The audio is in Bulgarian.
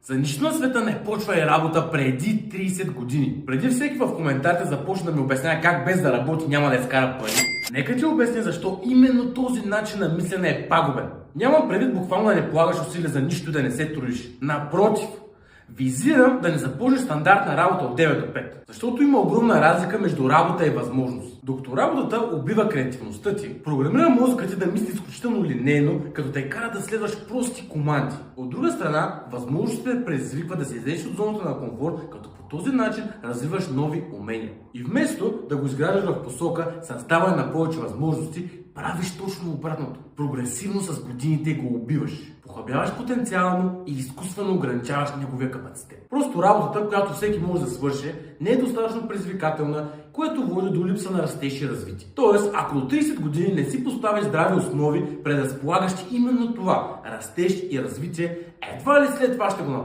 За нищо на света не почва и работа преди 30 години. Преди всеки в коментарите започна да ми обяснява как без да работи няма да изкара пари. Нека ти обясня защо именно този начин на мислене е пагубен. Нямам предвид буквално да не полагаш усилия за нищо и да не се трудиш. Напротив, визирам да не започнеш стандартна работа от 9 до 5. Защото има огромна разлика между работа и възможност. Докато работата убива креативността ти, програмира мозъка ти да мисли изключително линейно, като те кара да следваш прости команди. От друга страна, възможностите те предизвикват да се излезеш от зоната на комфорт, като по този начин развиваш нови умения. И вместо да го изграждаш в посока създаване на повече възможности, правиш точно обратното. Прогресивно с годините го убиваш. Похабяваш потенциала му и изкуствено ограничаваш неговия капацитет. Просто работата, която всеки може да свърши, не е достатъчно предизвикателна, което води до липса на растеж и развитие. Тоест, ако до 30 години не си поставиш здрави основи, предразполагащи именно това, растеж и развитие, едва ли след това ще го направиш.